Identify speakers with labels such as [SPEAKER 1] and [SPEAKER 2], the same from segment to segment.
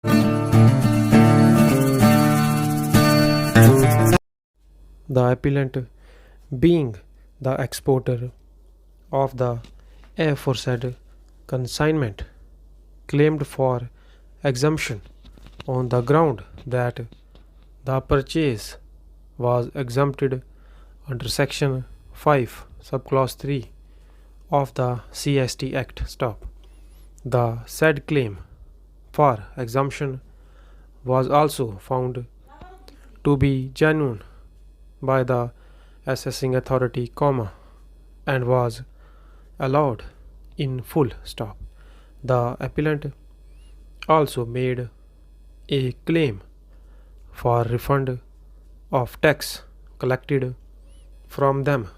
[SPEAKER 1] The appellant, being the exporter of the aforesaid consignment, claimed for exemption on the ground that the purchase was exempted under Section 5, Subclause 3 of the CST Act. The said claim for exemption was also found to be genuine by the assessing authority, and was allowed in full. The appellant also made a claim for refund of tax collected from them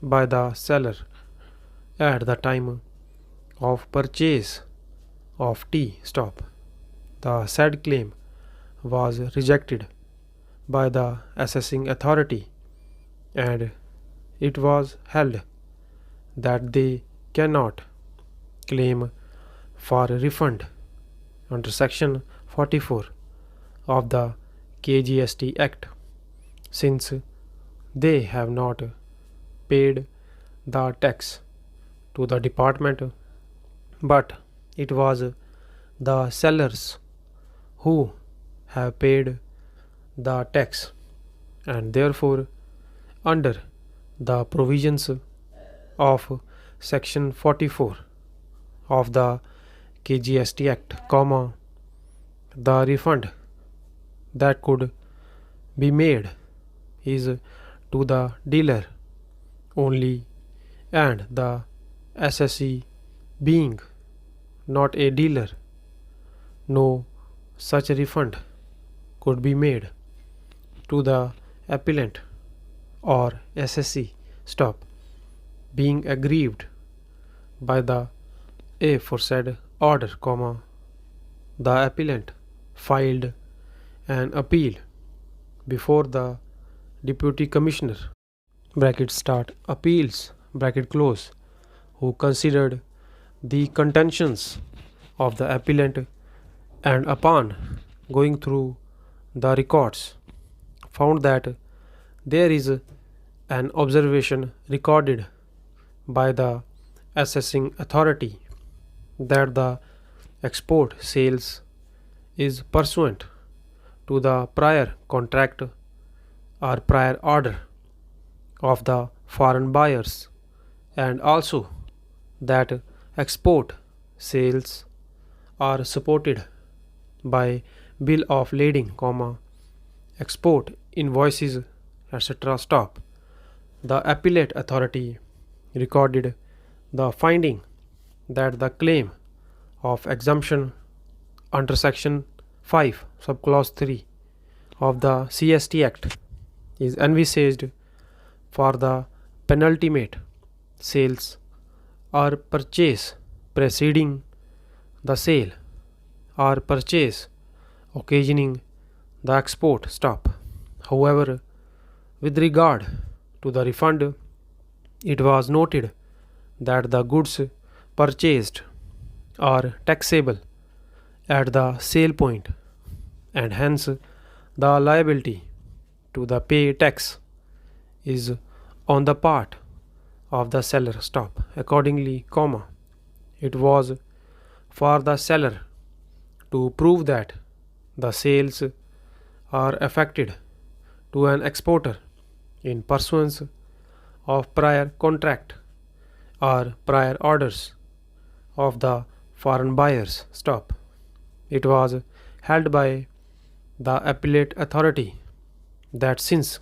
[SPEAKER 1] by the seller at the time of purchase of tea. The said claim was rejected by the assessing authority, and it was held that they cannot claim for refund under Section 44 of the Jkssb Act, since they have not paid the tax to the department, but it was the sellers who have paid the tax, and therefore under the provisions of Section 44 of the Jkssb Act, the refund that could be made is to the dealer only, and the assessee being not a dealer, no such refund could be made to the appellant or assessee. Being aggrieved by the aforesaid order, the appellant filed an appeal before the Deputy Commissioner (Appeals), who considered the contentions of the appellant, and upon going through the records found that there is an observation recorded by the assessing authority that the export sales is pursuant to the prior contract or prior order of the foreign buyers, and also that export sales are supported by bill of lading, export invoices, etc. The appellate authority recorded the finding that the claim of exemption under Section 5, Subclause 3 of the CST Act is envisaged for the penultimate sales or purchase preceding the sale or purchase occasioning the export. However, with regard to the refund, it was noted that the goods purchased are taxable at the sale point, and hence the liability to the pay tax is on the part of the seller. Accordingly, it was for the seller to prove that the sales are affected to an exporter in pursuance of prior contract or prior orders of the foreign buyers. It was held by the appellate authority that since,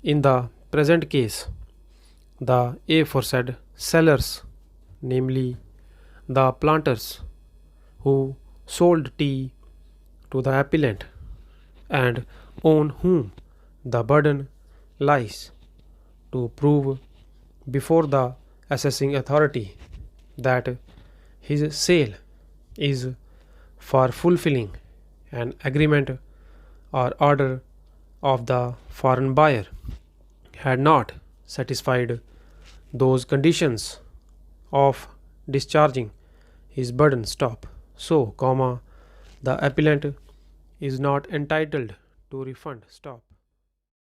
[SPEAKER 1] in the present case, the aforesaid sellers, namely the planters who sold tea to the appellant and on whom the burden lies to prove before the assessing authority that his sale is for fulfilling an agreement or order of the foreign buyer, had not satisfied those conditions of discharging his burden. So, The appellant is not entitled to refund. Stop.